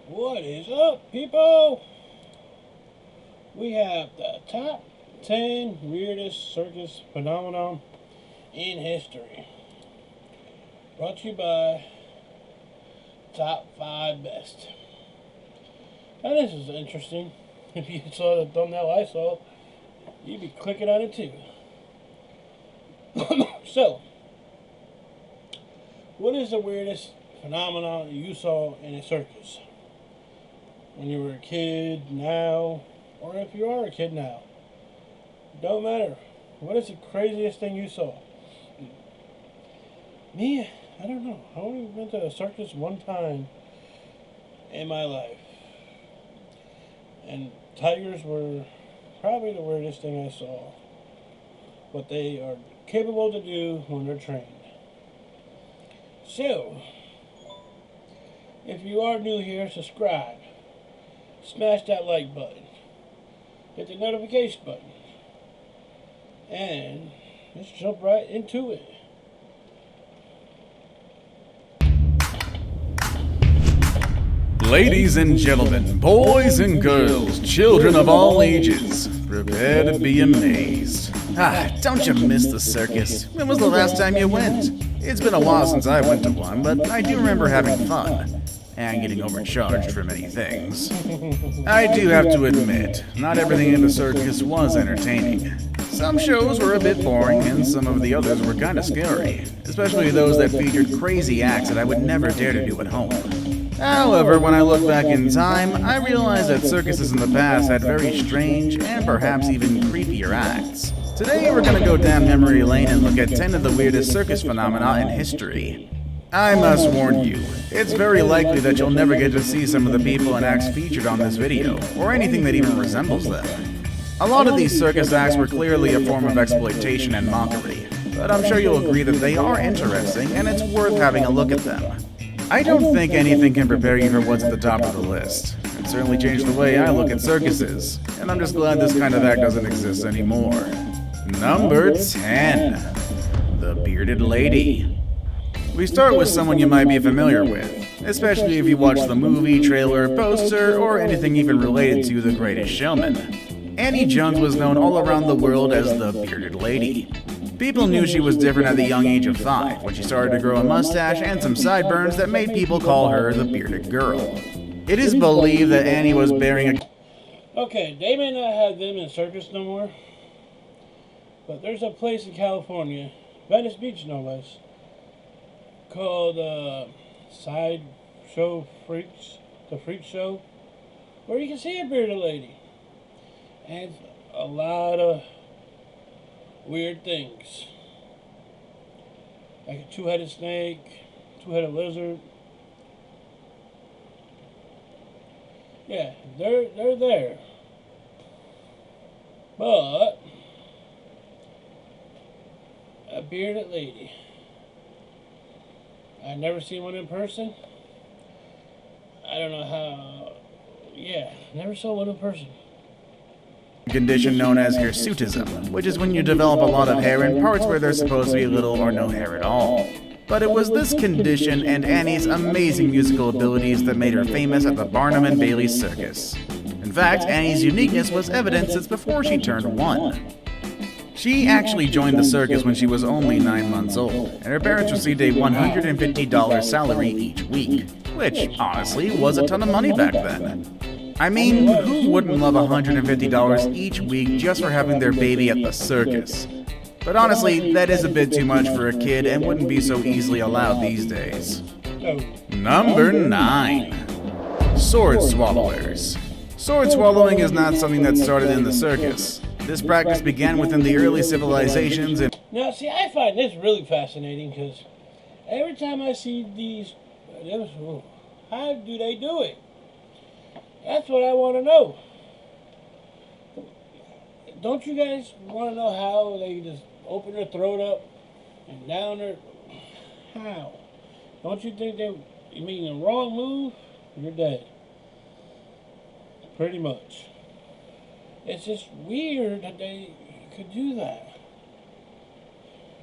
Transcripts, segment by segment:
What is up, people? We have the top 10 weirdest circus phenomenon in history. Brought to you by Top 5 Best. Now, this is interesting. If you saw the thumbnail I saw, you'd be clicking on it too. So, what is the weirdest phenomenon you saw in a circus? When you were a kid, now, or if you are a kid now. Don't matter. What is the craziest thing you saw? Me, I don't know. I only went to a circus one time in my life. And tigers were probably the weirdest thing I saw. What they are capable to do when they're trained. So, if you are new here, subscribe. Smash that like button. Hit the notification button. And let's jump right into it. Ladies and gentlemen, boys and girls, children of all ages, prepare to be amazed. Don't you miss the circus? When was the last time you went? It's been a while since I went to one, but I do remember having fun. And getting overcharged for many things. I do have to admit, not everything in the circus was entertaining. Some shows were a bit boring, and some of the others were kinda scary, especially those that featured crazy acts that I would never dare to do at home. However, when I look back in time, I realize that circuses in the past had very strange and perhaps even creepier acts. Today we're gonna go down memory lane and look at 10 of the weirdest circus phenomena in history. I must warn you, it's very likely that you'll never get to see some of the people and acts featured on this video, or anything that even resembles them. A lot of these circus acts were clearly a form of exploitation and mockery, but I'm sure you'll agree that they are interesting and it's worth having a look at them. I don't think anything can prepare you for what's at the top of the list. It certainly changed the way I look at circuses, and I'm just glad this kind of act doesn't exist anymore. Number 10. The Bearded Lady. We start with someone you might be familiar with, especially if you watch the movie, trailer, poster, or anything even related to The Greatest Showman. Annie Jones was known all around the world as the Bearded Lady. People knew she was different at the young age of 5, when she started to grow a mustache and some sideburns that made people call her the Bearded Girl. It is believed that Annie was bearing a... Okay, they may not have them in circus no more, but there's a place in California, Venice Beach no less, called Side Show Freaks, the Freak Show, where you can see a bearded lady. And a lot of weird things. Like a two-headed snake, two-headed lizard. Yeah, they're there. But a bearded lady. I've never seen one in person. I don't know how. Yeah, never saw one in person. Condition known as hirsutism, which is when you develop a lot of hair in parts where there's supposed to be little or no hair at all. But it was this condition and Annie's amazing musical abilities that made her famous at the Barnum and Bailey Circus. In fact, Annie's uniqueness was evident since before she turned 1. She actually joined the circus when she was only 9 months old, and her parents received a $150 salary each week, which, honestly, was a ton of money back then. I mean, who wouldn't love $150 each week just for having their baby at the circus? But honestly, that is a bit too much for a kid and wouldn't be so easily allowed these days. Number 9. Sword Swallowers. Sword swallowing is not something that started in the circus. This practice began within the early civilizations and... Now, see, I find this really fascinating because every time I see these, how do they do it? That's what I want to know. Don't you guys want to know how they just open their throat up and down their... How? Don't you think you mean the wrong move, you're dead. Pretty much. It's just weird that they could do that.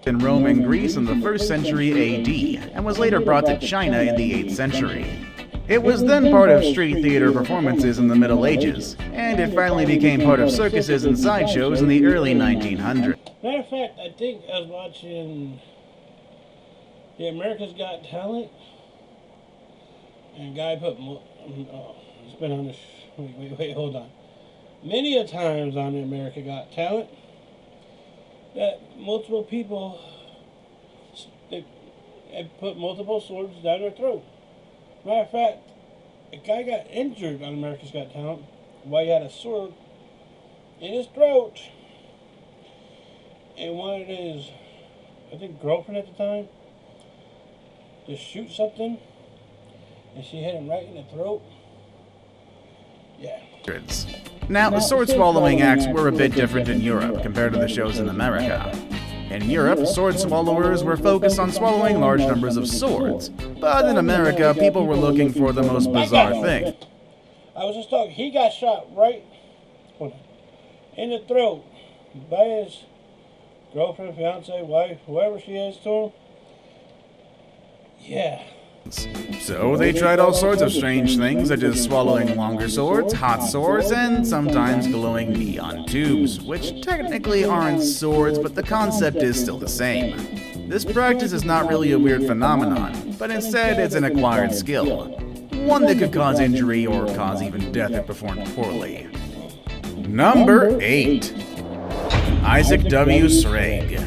In Rome and Greece in the 1st century AD, and was later brought to China in the 8th century. It was then part of street theater performances in the Middle Ages, and it finally became part of circuses and sideshows in the early 1900s. Matter of fact, I think I was watching the America's Got Talent, and a guy put, it's been on the, wait, hold on. Many a times on the America Got Talent, that multiple people put multiple swords down their throat. Matter of fact, a guy got injured on America's Got Talent while he had a sword in his throat. And wanted his, I think, girlfriend at the time to shoot something, and she hit him right in the throat. Yeah. Now, the sword-swallowing acts were a bit different in Europe compared to the shows in America. In Europe, sword swallowers were focused on swallowing large numbers of swords, but in America, people were looking for the most bizarre thing. I was just talking, he got shot right in the throat by his girlfriend, fiance, wife, whoever she is to him. Yeah. So they tried all sorts of strange things, such as swallowing longer swords, hot swords, and sometimes glowing neon tubes, which technically aren't swords, but the concept is still the same. This practice is not really a weird phenomenon, but instead it's an acquired skill, one that could cause injury or cause even death if performed poorly. Number 8. Isaac W. Sprague.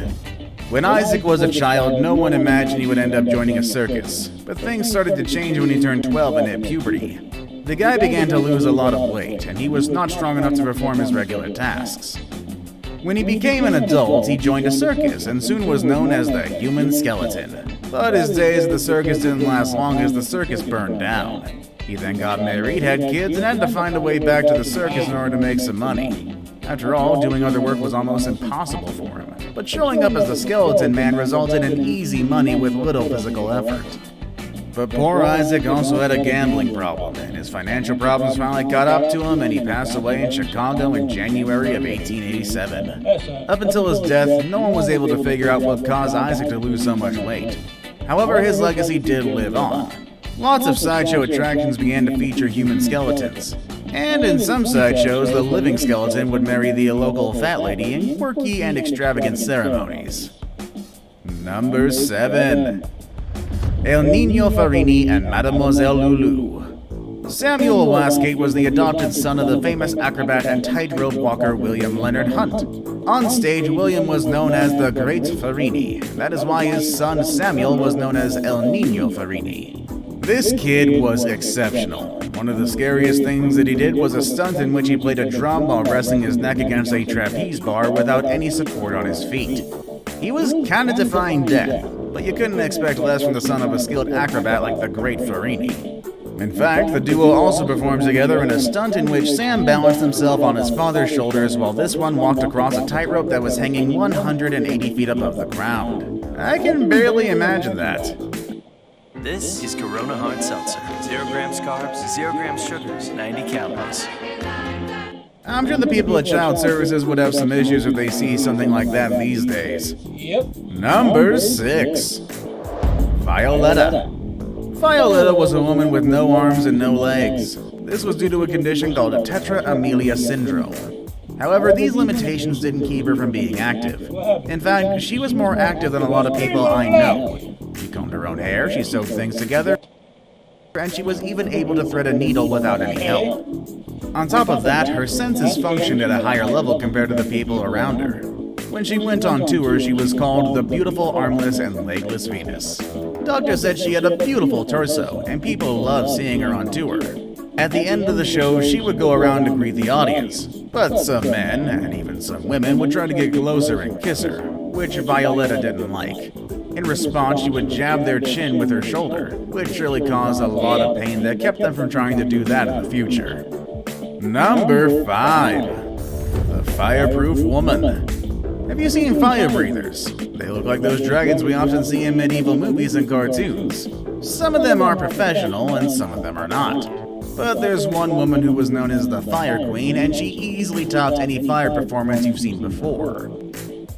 When Isaac was a child, no one imagined he would end up joining a circus, but things started to change when he turned 12 and hit puberty. The guy began to lose a lot of weight, and he was not strong enough to perform his regular tasks. When he became an adult, he joined a circus and soon was known as the Human Skeleton. But his days at the circus didn't last long as the circus burned down. He then got married, had kids, and had to find a way back to the circus in order to make some money. After all, doing other work was almost impossible for him, but showing up as the Skeleton Man resulted in easy money with little physical effort. But poor Isaac also had a gambling problem, and his financial problems finally caught up to him, and he passed away in Chicago in January of 1887. Up until his death, no one was able to figure out what caused Isaac to lose so much weight. However, his legacy did live on. Lots of sideshow attractions began to feature human skeletons. And in some sideshows, the living skeleton would marry the local fat lady in quirky and extravagant ceremonies. Number 7. El Niño Farini and Mademoiselle Lulu. Samuel Westgate was the adopted son of the famous acrobat and tightrope walker William Leonard Hunt. On stage, William was known as the Great Farini. That is why his son Samuel was known as El Niño Farini. This kid was exceptional. One of the scariest things that he did was a stunt in which he played a drum while resting his neck against a trapeze bar without any support on his feet. He was kinda defying death, but you couldn't expect less from the son of a skilled acrobat like the Great Farini. In fact, the duo also performed together in a stunt in which Sam balanced himself on his father's shoulders while this one walked across a tightrope that was hanging 180 feet above the ground. I can barely imagine that. This is Corona Hard Seltzer. 0 grams carbs, 0 grams sugars, 90 calories. I'm sure the people at child services would have some issues if they see something like that these days. Yep. Number 6. Violetta. Violetta was a woman with no arms and no legs. This was due to a condition called a tetra amelia syndrome. However, these limitations didn't keep her from being active. In fact, she was more active than a lot of people I know. She combed her own hair, she sewed things together, and she was even able to thread a needle without any help. On top of that, her senses functioned at a higher level compared to the people around her. When she went on tour, she was called the beautiful armless and legless Venus. Doctors said she had a beautiful torso, and people loved seeing her on tour. At the end of the show, she would go around to greet the audience, but some men, and even some women, would try to get closer and kiss her, which Violetta didn't like. In response, she would jab their chin with her shoulder, which really caused a lot of pain that kept them from trying to do that in the future. Number 5. The Fireproof Woman. Have you seen fire breathers? They look like those dragons we often see in medieval movies and cartoons. Some of them are professional and some of them are not. But there's one woman who was known as the Fire Queen, and she easily topped any fire performance you've seen before.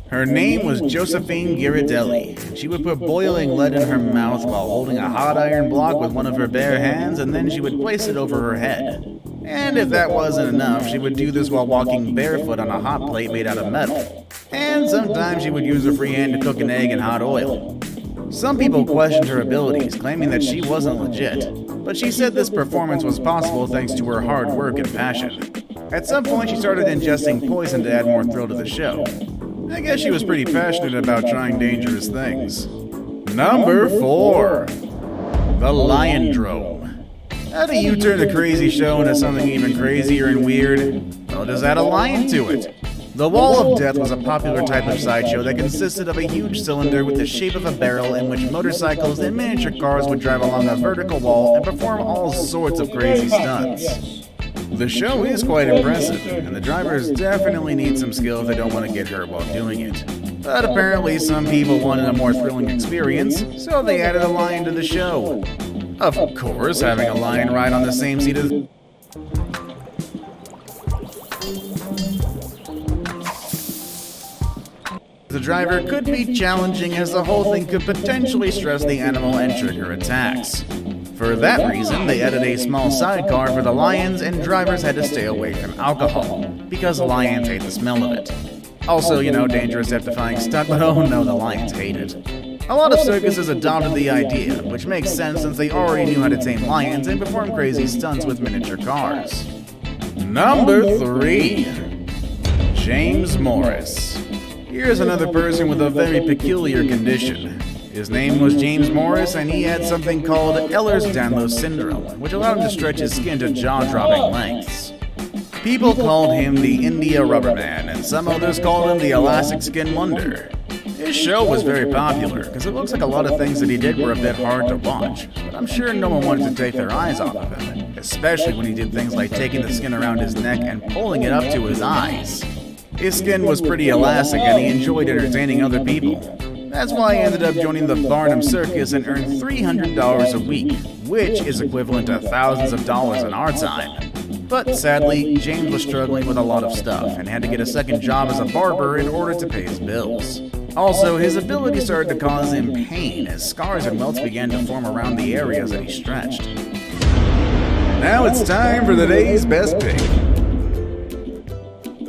Her name was Josephine Ghirardelli, and she would put boiling lead in her mouth while holding a hot iron block with one of her bare hands, and then she would place it over her head. And if that wasn't enough, she would do this while walking barefoot on a hot plate made out of metal. And sometimes she would use her free hand to cook an egg in hot oil. Some people questioned her abilities, claiming that she wasn't legit, but she said this performance was possible thanks to her hard work and passion. At some point, she started ingesting poison to add more thrill to the show. I guess she was pretty passionate about trying dangerous things. Number 4. The Lion-Drome. How do you turn a crazy show into something even crazier and weird? Well, just add a lion to it. The Wall of Death was a popular type of sideshow that consisted of a huge cylinder with the shape of a barrel in which motorcycles and miniature cars would drive along a vertical wall and perform all sorts of crazy stunts. The show is quite impressive, and the drivers definitely need some skill if they don't want to get hurt while doing it. But apparently some people wanted a more thrilling experience, so they added a lion to the show. Of course, having a lion ride on the same seat as the driver could be challenging, as the whole thing could potentially stress the animal and trigger attacks. For that reason, they added a small sidecar for the lions, and drivers had to stay away from alcohol, because lions hate the smell of it. Also, dangerous death-defying stunt, but oh no, the lions hate it. A lot of circuses adopted the idea, which makes sense since they already knew how to tame lions and perform crazy stunts with miniature cars. Number 3. James Morris. Here's another person with a very peculiar condition. His name was James Morris, and he had something called Ehlers-Danlos syndrome, which allowed him to stretch his skin to jaw-dropping lengths. People called him the India Rubber Man, and some others called him the Elastic Skin Wonder. His show was very popular, because it looks like a lot of things that he did were a bit hard to watch, but I'm sure no one wanted to take their eyes off of him, especially when he did things like taking the skin around his neck and pulling it up to his eyes. His skin was pretty elastic, and he enjoyed entertaining other people. That's why he ended up joining the Barnum Circus and earned $300 a week, which is equivalent to thousands of dollars in our time. But sadly, James was struggling with a lot of stuff and had to get a second job as a barber in order to pay his bills. Also, his ability started to cause him pain as scars and welts began to form around the areas that he stretched. Now it's time for the day's best pick.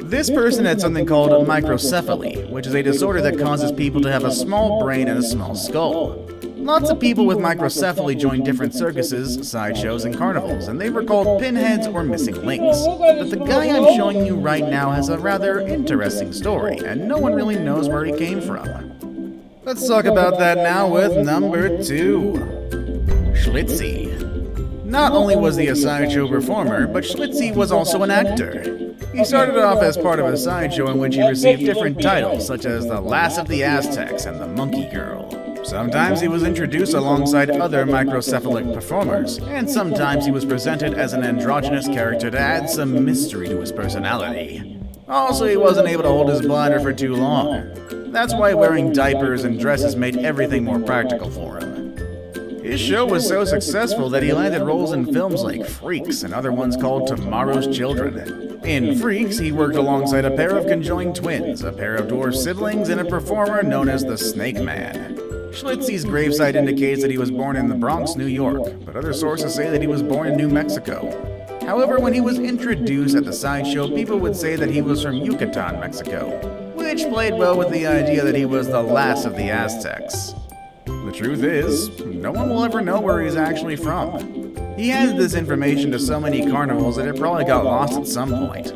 This person had something called microcephaly, which is a disorder that causes people to have a small brain and a small skull. Lots of people with microcephaly joined different circuses, sideshows, and carnivals, and they were called pinheads or missing links. But the guy I'm showing you right now has a rather interesting story, and no one really knows where he came from. Let's talk about that now with number 2. Schlitzy. Not only was he a sideshow performer, but Schlitzy was also an actor. He started off as part of a sideshow in which he received different titles, such as the Lass of the Aztecs and the Monkey Girl. Sometimes he was introduced alongside other microcephalic performers, and sometimes he was presented as an androgynous character to add some mystery to his personality. Also, he wasn't able to hold his bladder for too long. That's why wearing diapers and dresses made everything more practical for him. His show was so successful that he landed roles in films like Freaks and other ones called Tomorrow's Children. In Freaks, he worked alongside a pair of conjoined twins, a pair of dwarf siblings, and a performer known as the Snake Man. Schlitzy's gravesite indicates that he was born in the Bronx, New York, but other sources say that he was born in New Mexico. However, when he was introduced at the sideshow, people would say that he was from Yucatan, Mexico, which played well with the idea that he was the last of the Aztecs. The truth is, no one will ever know where he's actually from. He added this information to so many carnivals that it probably got lost at some point.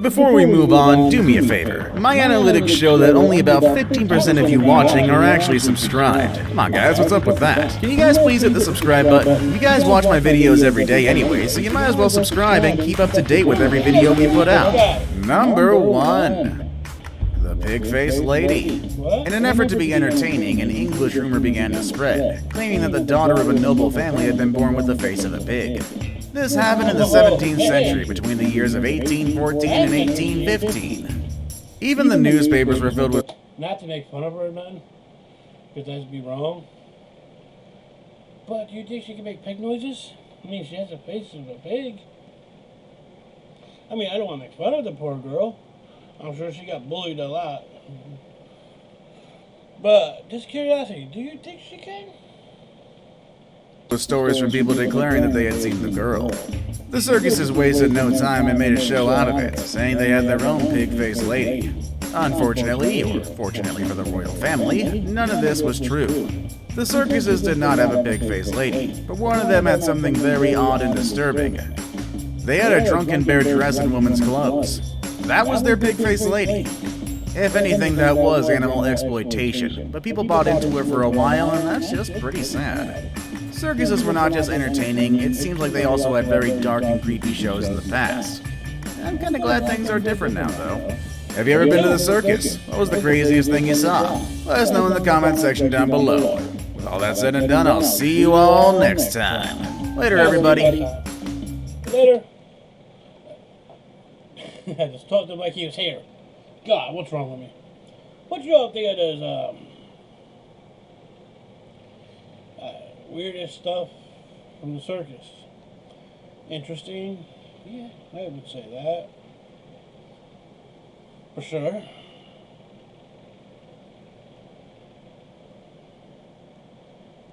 Before we move on, do me a favor. My analytics show that only about 15% of you watching are actually subscribed. Come on guys, what's up with that? Can you guys please hit the subscribe button? You guys watch my videos every day anyway, so you might as well subscribe and keep up to date with every video we put out. Number 1. The Pig-Faced Lady. In an effort to be entertaining, an English rumor began to spread, claiming that the daughter of a noble family had been born with the face of a pig. This happened in the 17th century, between the years of 1814 and 1815. Even the newspapers were filled with... Not to make fun of her or nothing, because that'd be wrong. But do you think she can make pig noises? I mean, she has the face of a pig. I mean, I don't want to make fun of the poor girl. I'm sure she got bullied a lot. But just curiosity, do you think she can? With stories from people declaring that they had seen the girl. The circuses wasted no time and made a show out of it, saying they had their own pig-faced lady. Unfortunately, or fortunately for the royal family, none of this was true. The circuses did not have a pig-faced lady, but one of them had something very odd and disturbing. They had a drunken bear dress in women's clothes. That was their pig-faced lady. If anything, that was animal exploitation, but people bought into it for a while, and that's just pretty sad. Circuses were not just entertaining, it seems like they also had very dark and creepy shows in the past. I'm kinda glad things are different now, though. Have you ever been to the circus? What was the craziest thing you saw? Let us know in the comment section down below. With all that said and done, I'll see you all next time. Later, everybody. Later. I just talked to him like he was here. God, what's wrong with me? What you all think of those, weirdest stuff from the circus? Interesting? Yeah, I would say that. For sure.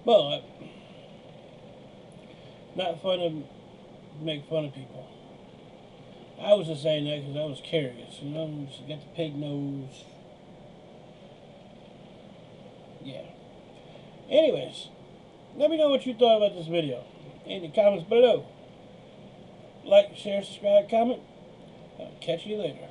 But, not fun to make fun of people. I was just saying that because I was curious, you know, just got the pig nose. Yeah. Anyways, let me know what you thought about this video in the comments below. Like, share, subscribe, comment. I'll catch you later.